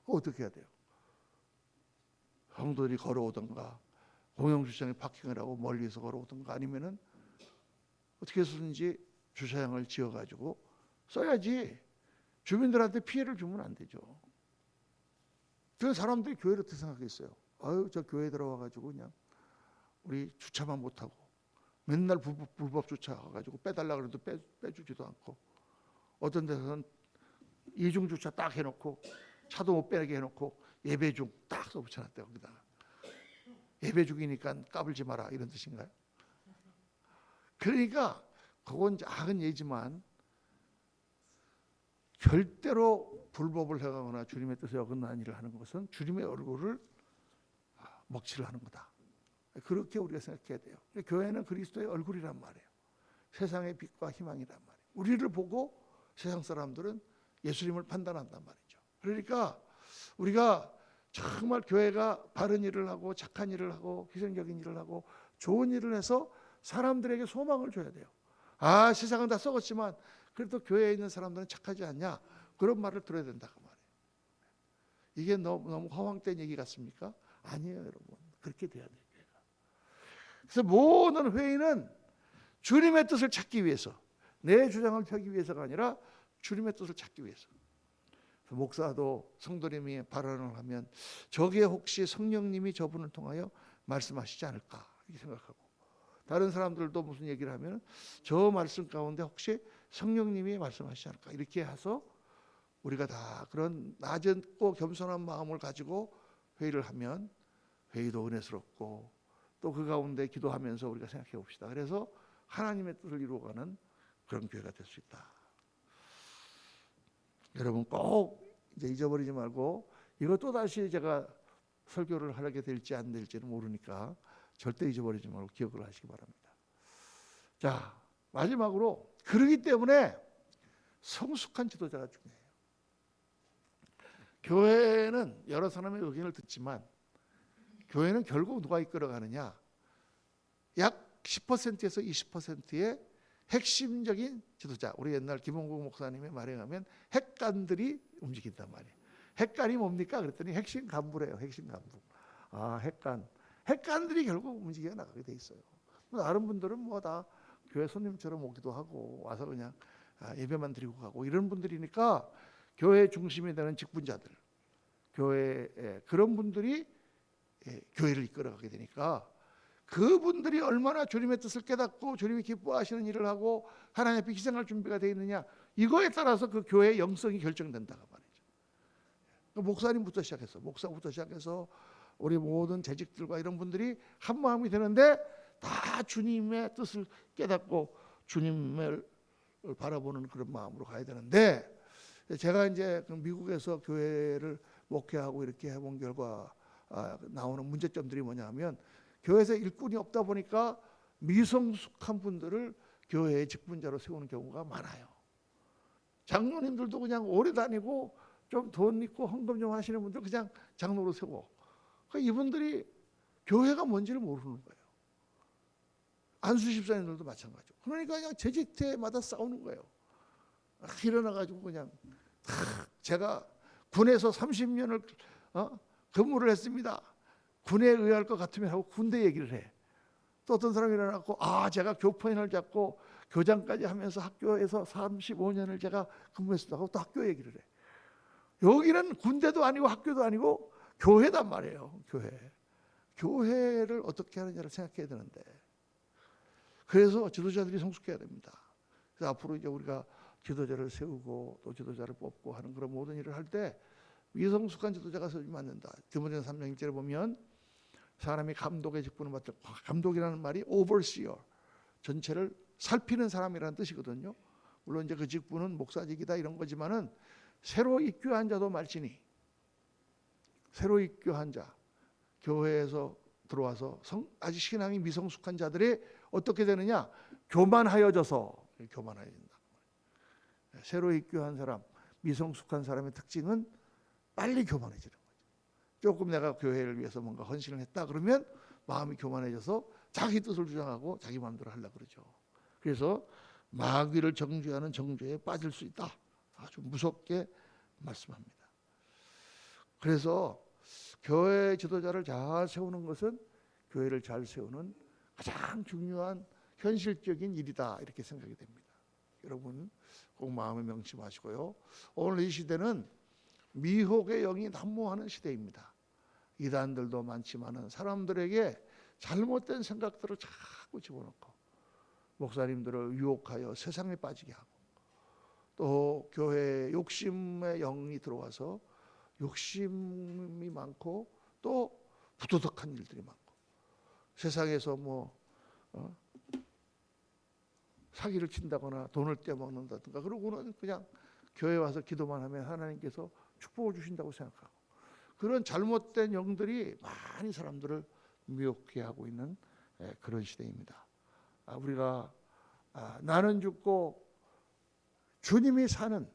어떻게 해야 돼요? 성도들이 걸어오던가 공영주차장에 파킹을 하고 멀리서 걸어오던가 아니면은 어떻게 해서든지 주차장을 지어가지고 써야지. 주민들한테 피해를 주면 안 되죠. 그 사람들이 교회를 어떻게 생각했어요? 아유 저 교회 들어와가지고 그냥 우리 주차만 못하고 맨날 불법 쫓아가가지고 빼달라 그래도 빼주지도 않고, 어떤 데서는 이중 주차 딱 해놓고 차도 못 빼게 해놓고 예배 중 딱 써붙여놨대요. 거기다가 예배 중이니까 까불지 마라 이런 뜻인가요? 그러니까 그건 작은 예지만 절대로 불법을 행하거나 주님의 뜻에 어긋나는 일을 하는 것은 주님의 얼굴을 먹칠을 하는 거다. 그렇게 우리가 생각해야 돼요. 교회는 그리스도의 얼굴이란 말이에요. 세상의 빛과 희망이란 말이에요. 우리를 보고 세상 사람들은 예수님을 판단한단 말이죠. 그러니까 우리가 정말 교회가 바른 일을 하고 착한 일을 하고 희생적인 일을 하고 좋은 일을 해서 사람들에게 소망을 줘야 돼요. 아, 세상은 다 썩었지만 그래도 교회에 있는 사람들은 착하지 않냐? 그런 말을 들어야 된다 그 말이에요. 이게 너무 허황된 얘기 같습니까? 아니에요, 여러분. 그렇게 돼야 돼요. 그래서 모든 회의는 주님의 뜻을 찾기 위해서, 내 주장을 펴기 위해서가 아니라 주님의 뜻을 찾기 위해서. 목사도 성도님이 발언을 하면 저게 혹시 성령님이 저분을 통하여 말씀하시지 않을까 이렇게 생각하고, 다른 사람들도 무슨 얘기를 하면 저 말씀 가운데 혹시 성령님이 말씀하시지 않을까 이렇게 해서 우리가 다 그런 낮고 겸손한 마음을 가지고 회의를 하면 회의도 은혜스럽고 또 그 가운데 기도하면서 우리가 생각해 봅시다. 그래서 하나님의 뜻을 이루어가는 그런 교회가 될 수 있다. 여러분 꼭 이제 잊어버리지 말고, 이거 또 다시 제가 설교를 하게 될지 안 될지는 모르니까 절대 잊어버리지 말고 기억을 하시기 바랍니다. 자, 마지막으로, 그러기 때문에 성숙한 지도자가 중요해요. 교회는 여러 사람의 의견을 듣지만 교회는 결국 누가 이끌어가느냐? 약 10%에서 20%의 핵심적인 지도자, 우리 옛날 김홍국 목사님의 말에 의하면 핵간들이 움직인단 말이에요. 핵간이 뭡니까? 그랬더니 핵심 간부래요. 핵심 간부. 아, 핵간들이 결국 움직여 나가게 돼 있어요. 다른 분들은 뭐 다 교회 손님처럼 오기도 하고 와서 그냥 예배만 드리고 가고 이런 분들이니까, 교회 중심이 되는 직분자들, 교회에 그런 분들이 교회를 이끌어가게 되니까, 그분들이 얼마나 주님의 뜻을 깨닫고 주님이 기뻐하시는 일을 하고 하나님 앞에 희생할 준비가 되어 있느냐, 이거에 따라서 그 교회의 영성이 결정된다고 말이죠. 목사님부터 시작해서, 목사부터 시작해서 우리 모든 재직들과 이런 분들이 한 마음이 되는데 다 주님의 뜻을 깨닫고 주님을 바라보는 그런 마음으로 가야 되는데, 제가 이제 미국에서 교회를 목회하고 이렇게 해본 결과 나오는 문제점들이 뭐냐면, 교회에서 일꾼이 없다 보니까 미성숙한 분들을 교회의 직분자로 세우는 경우가 많아요. 장로님들도 그냥 오래 다니고 좀 돈 있고 헌금 좀 하시는 분들 그냥 장로로 세워. 그러니까 이분들이 교회가 뭔지를 모르는 거예요. 안수 집사님들도 마찬가지고. 그러니까 그냥 재직 때마다 싸우는 거예요. 일어나가지고 그냥 제가 군에서 30년을 근무를 했습니다. 군에 의할 것 같으면 하고 군대 얘기를 해. 또 어떤 사람이 일어나고 제가 교포인을 잡고 교장까지 하면서 학교에서 35년을 제가 근무했습니다 하고 또 학교 얘기를 해. 여기는 군대도 아니고 학교도 아니고 교회단 말이에요. 교회를 어떻게 하느냐를 생각해야 되는데, 그래서 지도자들이 성숙해야 됩니다. 그래서 앞으로 이제 우리가 지도자를 세우고 또 지도자를 뽑고 하는 그런 모든 일을 할 때 미성숙한 지도자가 서주면 안 된다. 디모데전서 3장 1절에 보면 사람이 감독의 직분을 맡을, 감독이라는 말이 overseer, 전체를 살피는 사람이라는 뜻이거든요. 물론 이제 그 직분은 목사직이다 이런 거지만은, 새로 입교한 자도 말지니, 새로 입교한 자, 교회에서 들어와서 아직 신앙이 미성숙한 자들이 어떻게 되느냐? 교만하여진다. 새로 입교한 사람, 미성숙한 사람의 특징은 빨리 교만해지는 거죠. 조금 내가 교회를 위해서 뭔가 헌신을 했다 그러면 마음이 교만해져서 자기 뜻을 주장하고 자기 마음대로 하려고 그러죠. 그래서 마귀를 정죄하는 정죄에 빠질 수 있다. 아주 무섭게 말씀합니다. 그래서 교회 지도자를 잘 세우는 것은 교회를 잘 세우는 가장 중요한 현실적인 일이다, 이렇게 생각이 됩니다. 여러분 꼭 마음에 명심하시고요. 오늘 이 시대는 미혹의 영이 난무하는 시대입니다. 이단들도 많지만은 사람들에게 잘못된 생각들을 자꾸 집어넣고 목사님들을 유혹하여 세상에 빠지게 하고, 또 교회에 욕심의 영이 들어와서 욕심이 많고 또 부도덕한 일들이 많고, 세상에서 사기를 친다거나 돈을 떼먹는다든가 그러고는 그냥 교회 와서 기도만 하면 하나님께서 축복을 주신다고 생각하고, 그런 잘못된 영들이 많이 사람들을 미혹해 하고 있는 그런 시대입니다. 우리가 나는 죽고 주님이 사는,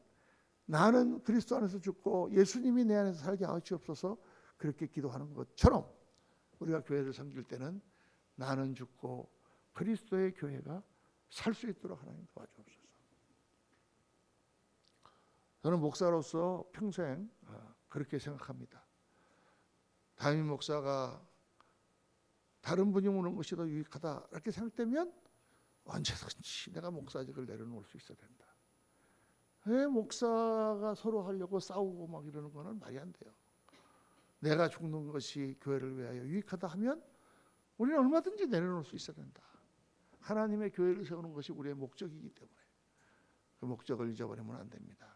나는 그리스도 안에서 죽고 예수님이 내 안에서 살게 하시옵소서, 그렇게 기도하는 것처럼 우리가 교회를 섬길 때는 나는 죽고 그리스도의 교회가 살 수 있도록 하나님 도와주옵소서. 저는 목사로서 평생 그렇게 생각합니다. 담임 목사가 다른 분이 오는 것이 더 유익하다 이렇게 생각되면 언제든지 내가 목사직을 내려놓을 수 있어야 된다. 왜 목사가 서로 하려고 싸우고 막 이러는 거는 말이 안 돼요. 내가 죽는 것이 교회를 위하여 유익하다 하면 우리는 얼마든지 내려놓을 수 있어야 된다. 하나님의 교회를 세우는 것이 우리의 목적이기 때문에 그 목적을 잊어버리면 안 됩니다.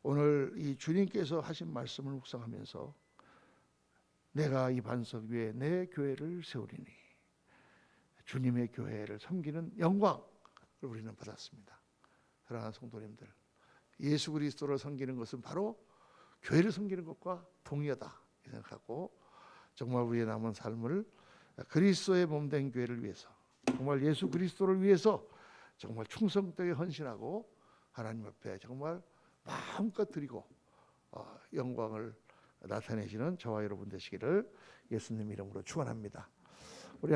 오늘 이 주님께서 하신 말씀을 묵상하면서 내가 이 반석 위에 내 교회를 세우리니, 주님의 교회를 섬기는 영광을 우리는 받았습니다. 사랑하는 성도님들, 예수 그리스도를 섬기는 것은 바로 교회를 섬기는 것과 동의하다 생각하고, 정말 우리의 남은 삶을 그리스도의 몸된 교회를 위해서, 정말 예수 그리스도를 위해서 정말 충성되게 헌신하고 하나님 앞에 정말 마음껏 드리고 영광을 나타내시는 저와 여러분 되시기를 예수님 이름으로 축원합니다. 우리